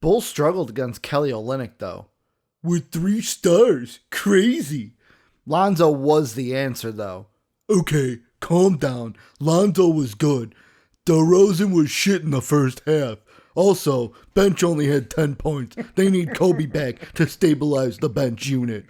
Bulls struggled against Kelly Olynyk, though. With 3 stars. Crazy. Lonzo was the answer, though. Okay, calm down. Lonzo was good. DeRozan was shit in the first half. Also, bench only had 10 points. They need Kobe back to stabilize the bench unit.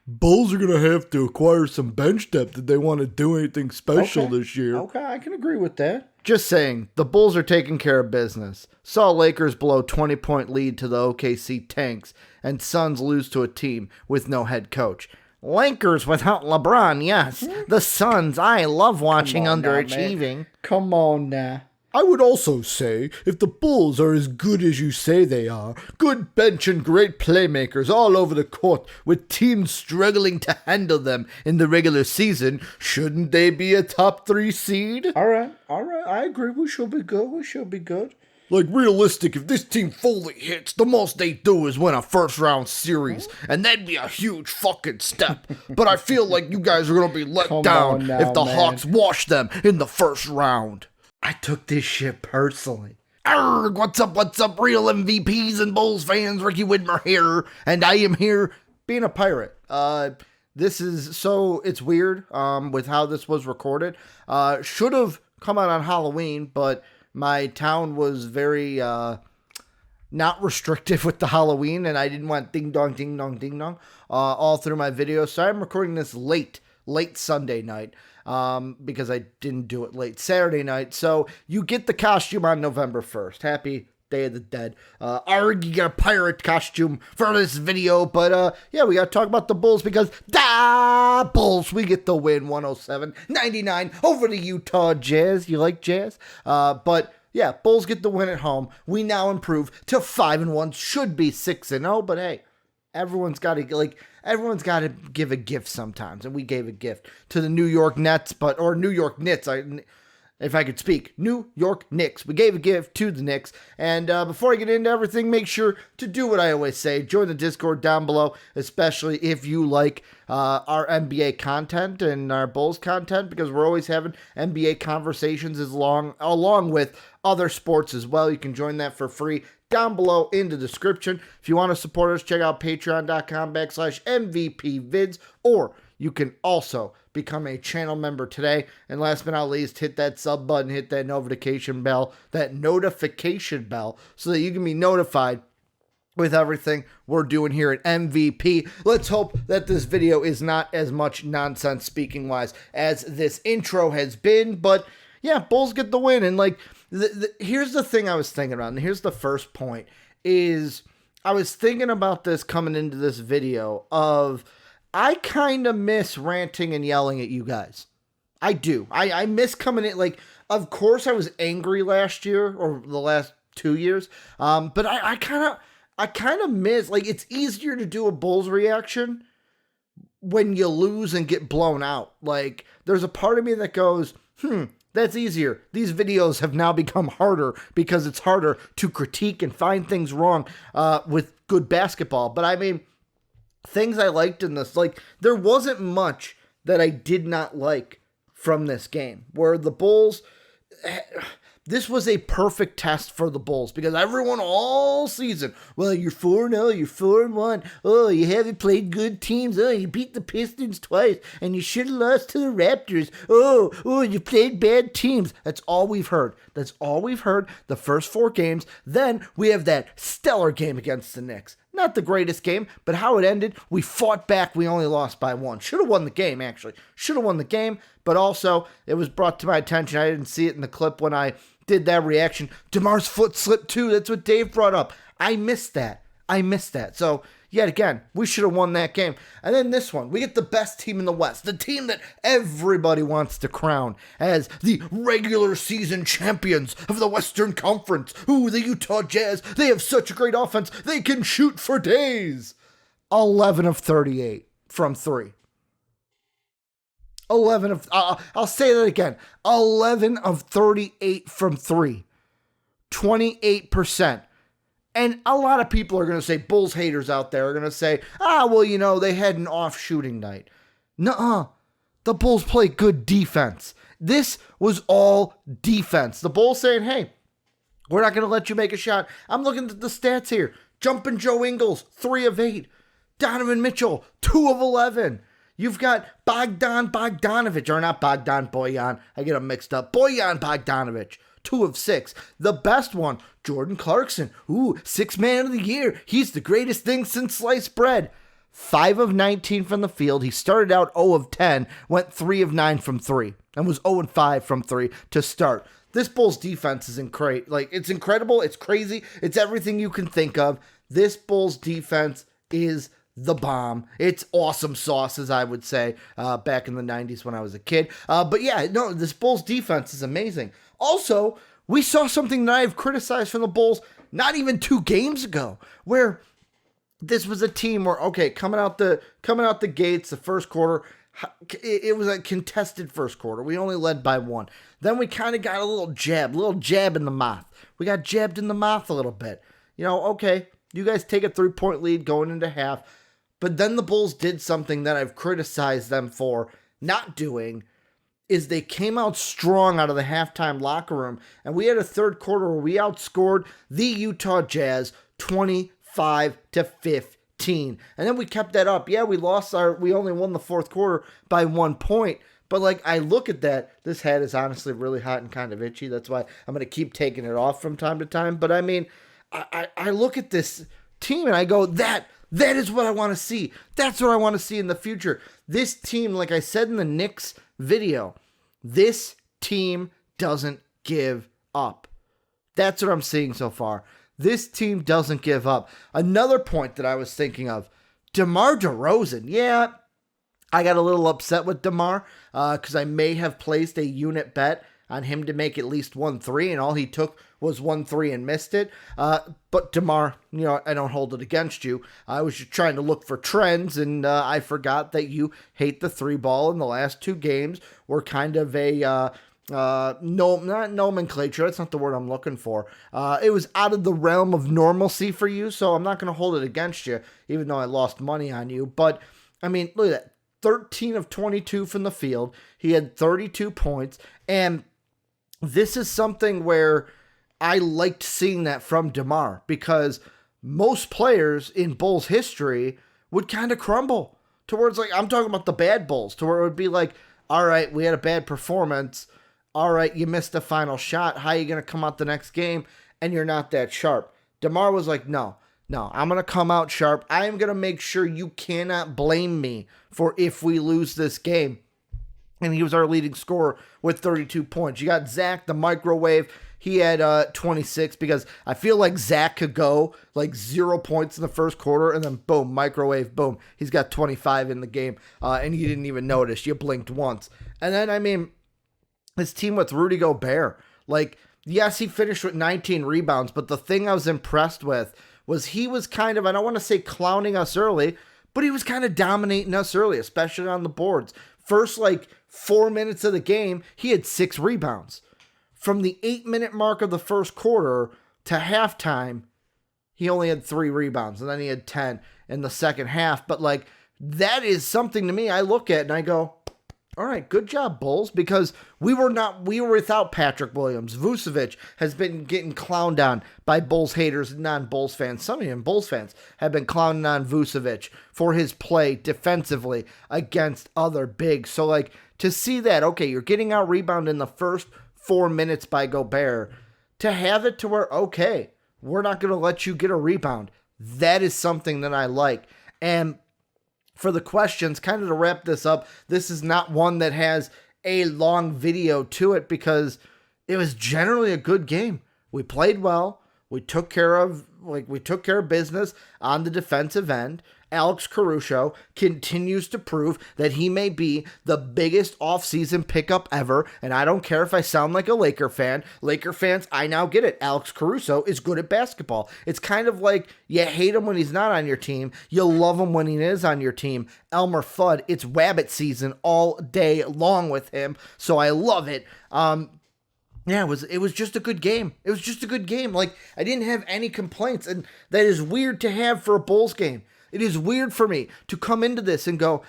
Bulls are going to have to acquire some bench depth if they want to do anything special this year. Okay, I can agree with that. Just saying, the Bulls are taking care of business. Saw Lakers blow 20-point lead to the OKC Tanks, and Suns lose to a team with no head coach. Lakers without LeBron, yes. The Suns, I love watching underachieving. Come on now. I would also say, if the Bulls are as good as you say they are, good bench and great playmakers all over the court, with teams struggling to handle them in the regular season, shouldn't they be a top 3 seed? All right. I agree. We should be good. Like, realistic, if this team fully hits, the most they do is win a first-round series, and that'd be a huge fucking step. But I feel like you guys are going to be let down if the Hawks wash them in the first round. I took this shit personally. Arrgh, what's up, real MVPs and Bulls fans? Ricky Widmer here, and I am here being a pirate. This is, so it's weird with how this was recorded. Should have come out on Halloween, but my town was very not restrictive with the Halloween, and I didn't want ding dong all through my video. So I'm recording this late Sunday night because I didn't do it late Saturday night. So you get the costume on November 1st. Happy Day of the Dead. You got a pirate costume for this video. But yeah, we got to talk about the Bulls because Bulls, we get the win 107-99 over the Utah Jazz. You like Jazz? But yeah, Bulls get the win at home. We now improve to 5-1. Should be 6-0. But hey, everyone's got to give a gift sometimes, and we gave a gift to the New York Nets, or New York Knicks. If I could speak, New York Knicks. We gave a gift to the Knicks. And before I get into everything, make sure to do what I always say. Join the Discord down below, especially if you like our NBA content and our Bulls content, because we're always having NBA conversations along with other sports as well. You can join that for free down below in the description. If you want to support us, check out patreon.com/MVPvids, or you can also become a channel member today. And last but not least, hit that sub button, hit that notification bell, so that you can be notified with everything we're doing here at MVP. Let's hope that this video is not as much nonsense speaking wise as this intro has been. But yeah, Bulls get the win. And like, here's the thing I was thinking about, and here's the first point, is I was thinking about this coming into this video of, I kind of miss ranting and yelling at you guys. I do. I miss coming in, like, of course I was angry last year, or the last 2 years, but I kind of miss, like, it's easier to do a Bulls reaction when you lose and get blown out. Like, there's a part of me that goes, that's easier. These videos have now become harder because it's harder to critique and find things wrong with good basketball. But I mean, things I liked in this, like, there wasn't much that I did not like from this game, where the Bulls, this was a perfect test for the Bulls, because everyone all season, well, you're 4-0, you're 4-1, oh, you haven't played good teams, oh, you beat the Pistons twice, and you should have lost to the Raptors, oh, you played bad teams. That's all we've heard. That's all we've heard the first 4 games. Then we have that stellar game against the Knicks. Not the greatest game, but how it ended, we fought back. We only lost by 1. Should have won the game, actually. Should have won the game, but also it was brought to my attention. I didn't see it in the clip when I did that reaction. DeMar's foot slipped too. That's what Dave brought up. I missed that. So, yet again, we should have won that game. And then this one, we get the best team in the West, the team that everybody wants to crown as the regular season champions of the Western Conference. Ooh, the Utah Jazz, they have such a great offense, they can shoot for days. 11 of 38 from 3. I'll say that again. 11 of 38 from 3. 28%. And a lot of people are going to say, Bulls haters out there are going to say, well, you know, they had an off shooting night. Nuh-uh. The Bulls play good defense. This was all defense. The Bulls saying, hey, We're not going to let you make a shot. I'm looking at the stats here. Jumping Joe Ingles, 3 of 8. Donovan Mitchell, 2 of 11. You've got Bogdan Bogdanovic, or not Bogdan Boyan. I get them mixed up. Boyan Bogdanovic, 2 of 6. The best one, Jordan Clarkson. Ooh, 6th man of the year. He's the greatest thing since sliced bread. 5 of 19 from the field. He started out 0 of 10, went 3 of 9 from 3, and was 0 of 5 from 3 to start. This Bulls defense is it's incredible. It's crazy. It's everything you can think of. This Bulls defense is the bomb. It's awesome sauce, as I would say, back in the 90s when I was a kid. But yeah, no, this Bulls defense is amazing. Also, we saw something that I've criticized from the Bulls not even 2 games ago, where this was a team where, okay, coming out the gates, the first quarter, it was a contested first quarter. We only led by 1. Then we kind of got a little jab in the mouth. We got jabbed in the mouth a little bit. Okay, you guys take a 3-point lead going into half. But then the Bulls did something that I've criticized them for not doing, is they came out strong out of the halftime locker room. And we had a third quarter where we outscored the Utah Jazz 25-15. And then we kept that up. Yeah, we only won the fourth quarter by 1 point. But I look at that, this hat is honestly really hot and kind of itchy. That's why I'm going to keep taking it off from time to time. But I mean, I look at this team and I go, that is what I want to see. That's what I want to see in the future. This team, like I said in the Knicks video, this team doesn't give up. That's what I'm seeing so far. This team doesn't give up. Another point that I was thinking of, DeMar DeRozan. Yeah, I got a little upset with DeMar because I may have placed a unit bet on him to make at least 1 3, and all he took was 1 3 and missed it. But DeMar, I don't hold it against you. I was just trying to look for trends, and I forgot that you hate the 3 ball in the last 2 games. Were kind of a not nomenclature. That's not the word I'm looking for. It was out of the realm of normalcy for you, so I'm not going to hold it against you, even though I lost money on you. But I mean, look at that. 13 of 22 from the field. He had 32 points. And this is something where I liked seeing that from DeMar, because most players in Bulls history would kind of crumble towards, I'm talking about the bad Bulls, to where it would be like, all right, we had a bad performance. All right, you missed the final shot. How are you going to come out the next game and you're not that sharp? DeMar was like, no, I'm going to come out sharp. I am going to make sure you cannot blame me for if we lose this game. And he was our leading scorer with 32 points. You got Zach, the microwave. He had 26, because I feel like Zach could go 0 points in the first quarter and then boom, microwave, boom. He's got 25 in the game, and you didn't even notice. You blinked once. And then, I mean, his team with Rudy Gobert. Yes, he finished with 19 rebounds, but the thing I was impressed with was he was kind of, I don't want to say clowning us early, but he was kind of dominating us early, especially on the boards. First, 4 minutes of the game, he had 6 rebounds. From the 8-minute mark of the first quarter to halftime, he only had 3 rebounds, and then he had 10 in the second half. But, that is something to me I look at and I go, all right, good job, Bulls, because we were without Patrick Williams. Vucevic has been getting clowned on by Bulls haters and non-Bulls fans. Some of even Bulls fans have been clowning on Vucevic for his play defensively against other bigs. So, to see that, okay, you're getting out rebounded in the first 4 minutes by Gobert, to have it to where, okay, we're not going to let you get a rebound. That is something that I like. And for the questions, kind of to wrap this up, this is not one that has a long video to it, because it was generally a good game. We played well. We took care of business on the defensive end. Alex Caruso continues to prove that he may be the biggest offseason pickup ever, and I don't care if I sound like a Laker fan. Laker fans, I now get it. Alex Caruso is good at basketball. It's kind of like you hate him when he's not on your team. You love him when he is on your team. Elmer Fudd, it's Wabbit season all day long with him, so I love it. Yeah, it was just a good game. It was just a good game. I didn't have any complaints, and that is weird to have for a Bulls game. It is weird for me to come into this and go,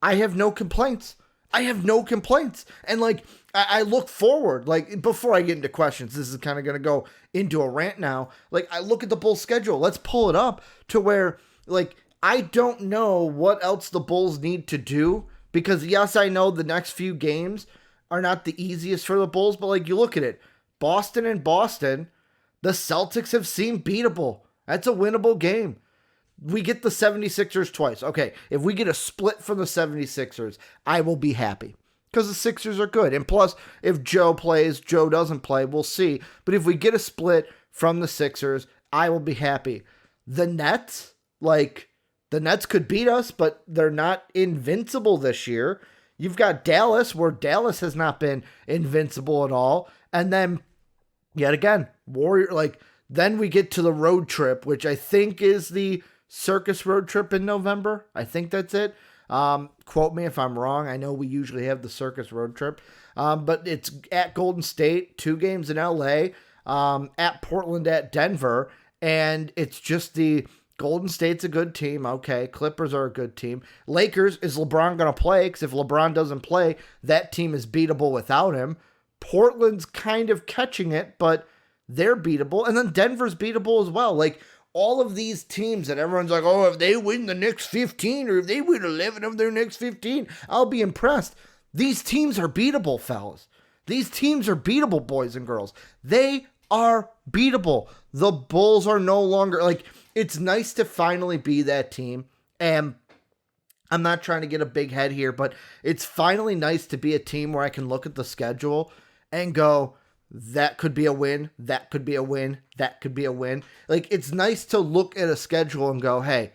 I have no complaints. I have no complaints. And like, I look forward, like, before I get into questions, this is kind of going to go into a rant now. Like, I look at the Bulls schedule. Let's pull it up to where, like, I don't know what else the Bulls need to do, because yes, I know the next few games are not the easiest for the Bulls, but like, you look at it, Boston, the Celtics have seemed beatable. That's a winnable game. We get the 76ers twice. Okay, if we get a split from the 76ers, I will be happy, because the Sixers are good. And plus, if Joe plays, Joe doesn't play, we'll see. But if we get a split from the Sixers, I will be happy. The Nets, like, the Nets could beat us, but they're not invincible this year. You've got Dallas, where Dallas has not been invincible at all. And then, yet again, then we get to the road trip, which I think is the Circus road trip in November. I think that's it. Quote me if I'm wrong. I know we usually have the Circus road trip. But it's at Golden State, 2 games in LA, at Portland, at Denver. And it's just the Golden State's a good team. Okay. Clippers are a good team. Lakers, is LeBron going to play? Because if LeBron doesn't play, that team is beatable without him. Portland's kind of catching it, but they're beatable. And then Denver's beatable as well. Like, all of these teams that everyone's like, oh, if they win the next 15 or if they win 11 of their next 15, I'll be impressed. These teams are beatable, fellas. These teams are beatable, boys and girls. They are beatable. The Bulls are no longer, like, it's nice to finally be that team. And I'm not trying to get a big head here, but it's finally nice to be a team where I can look at the schedule and go, that could be a win, that could be a win, that could be a win. Like, it's nice to look at a schedule and go, hey,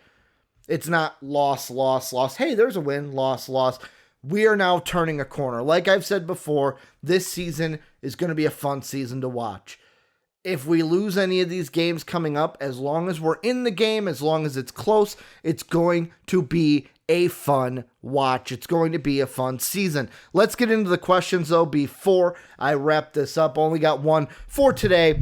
it's not loss, loss, loss. Hey, there's a win, loss, loss. We are now turning a corner. Like I've said before, this season is going to be a fun season to watch. If we lose any of these games coming up, as long as we're in the game, as long as it's close, it's going to be a fun watch. It's going to be a fun season. Let's get into the questions, though, before I wrap this up. Only got one for today.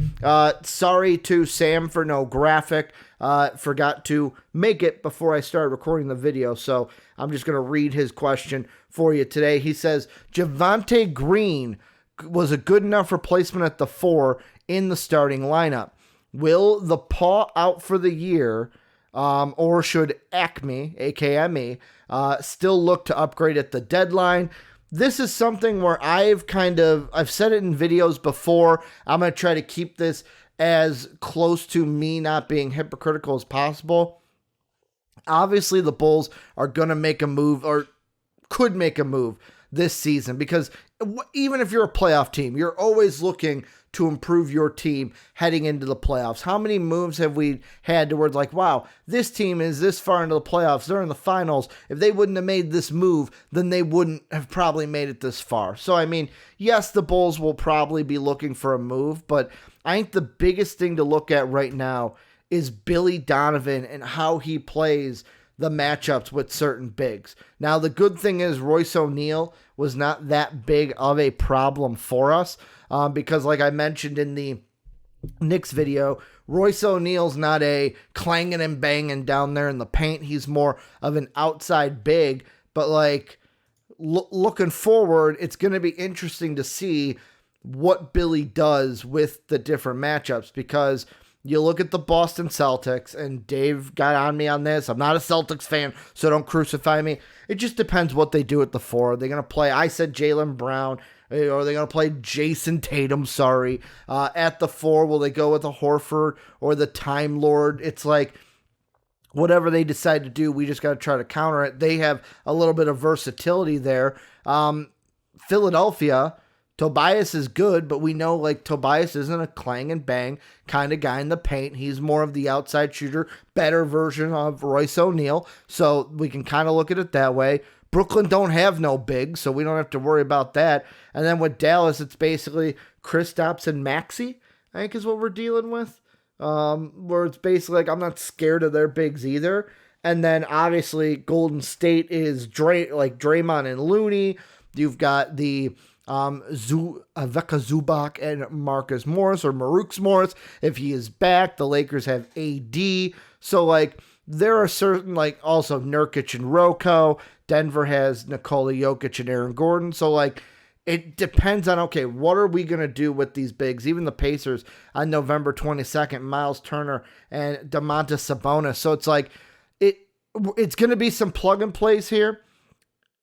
Sorry to Sam for no graphic. Forgot to make it before I started recording the video, so I'm just going to read his question for you today. He says, Javonte Green was a good enough replacement at the 4 in the starting lineup. Will the paw out for the year, or should Acme, AKME, still look to upgrade at the deadline? This is something where I've said it in videos before. I'm going to try to keep this as close to me not being hypocritical as possible. Obviously, the Bulls are going to make a move, or could make a move this season, because even if you're a playoff team, you're always looking to improve your team heading into the playoffs. How many moves have we had towards like, wow, this team is this far into the playoffs, they're in the finals. If they wouldn't have made this move, then they wouldn't have probably made it this far. So, I mean, yes, the Bulls will probably be looking for a move, but I think the biggest thing to look at right now is Billy Donovan and how he plays the matchups with certain bigs. Now, the good thing is Royce O'Neal was not that big of a problem for us, because like I mentioned in the Knicks video, Royce O'Neal's not a clanging and banging down there in the paint. He's more of an outside big, but like looking forward, it's going to be interesting to see what Billy does with the different matchups, because you look at the Boston Celtics, and Dave got on me on this. I'm not a Celtics fan, so don't crucify me. It just depends what they do at the 4. Are they going to play, I said Jaylen Brown, or are they going to play Jason Tatum, at the 4? Will they go with a Horford or the Time Lord? It's like, whatever they decide to do, we just got to try to counter it. They have a little bit of versatility there. Philadelphia, Tobias is good, but we know like Tobias isn't a clang and bang kind of guy in the paint. He's more of the outside shooter, better version of Royce O'Neal. So we can kind of look at it that way. Brooklyn don't have no big, so we don't have to worry about that. And then with Dallas, it's basically Kristaps and Maxey, I think is what we're dealing with. Where it's basically like, I'm not scared of their bigs either. And then obviously Golden State is Draymond and Looney. You've got the Veka Zubac and Marcus Morris, or Marcus Morris, if he is back. The Lakers have AD. So, like, there are certain, like, also Nurkic and Rocco. Denver has Nikola Jokic and Aaron Gordon. So, like, it depends on, okay, what are we going to do with these bigs? Even the Pacers on November 22nd, Miles Turner and Domantas Sabonis. So it's like, it's going to be some plug and plays here.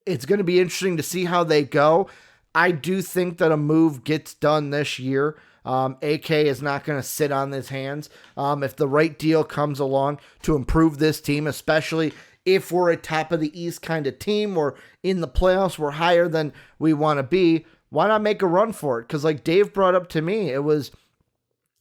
It's going to be interesting to see how they go. I do think that a move gets done this year. AK is not going to sit on his hands. If the right deal comes along to improve this team, especially if we're a top of the East kind of team or in the playoffs, we're higher than we want to be, why not make a run for it? Because like Dave brought up to me,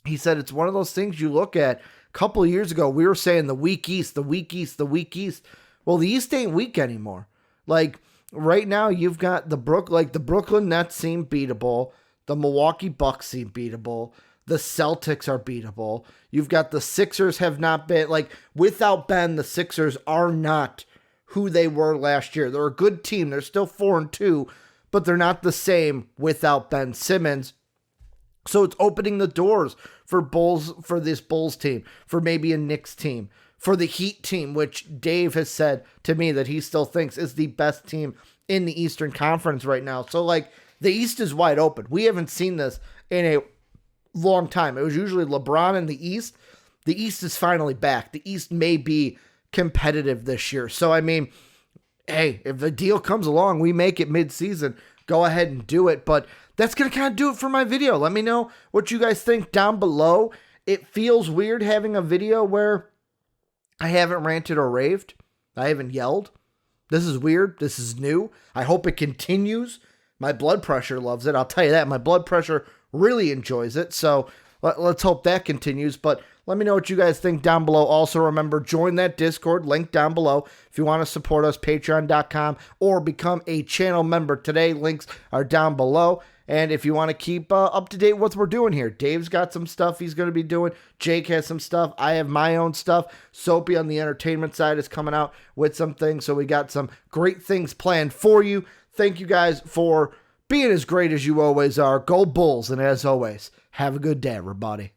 he said it's one of those things you look at. A couple of years ago, we were saying the weak East, the weak East, the weak East. Well, the East ain't weak anymore. Like right now, you've got the Brooklyn Nets seem beatable. The Milwaukee Bucks seem beatable. The Celtics are beatable. You've got the Sixers have not been, like, without Ben, the Sixers are not who they were last year. They're a good team. They're still 4-2, but they're not the same without Ben Simmons. So it's opening the doors for this Bulls team, for maybe a Knicks team, for the Heat team, which Dave has said to me that he still thinks is the best team in the Eastern Conference right now. So, like, the East is wide open. We haven't seen this in a long time. It was usually LeBron in the East. The East is finally back. The East may be competitive this year. So, I mean, hey, if the deal comes along, we make it mid-season, go ahead and do it. But that's going to kind of do it for my video. Let me know what you guys think down below. It feels weird having a video where I haven't ranted or raved. I haven't yelled. This is weird. This is new. I hope it continues. My blood pressure loves it. I'll tell you that. My blood pressure really enjoys it. So let's hope that continues. But let me know what you guys think down below. Also, remember, join that Discord, link down below. If you want to support us, patreon.com, or become a channel member today, links are down below. And if you want to keep up to date with what we're doing here, Dave's got some stuff he's going to be doing. Jake has some stuff. I have my own stuff. Soapy on the entertainment side is coming out with some things. So we got some great things planned for you. Thank you guys for being as great as you always are. Go Bulls. And as always, have a good day, everybody.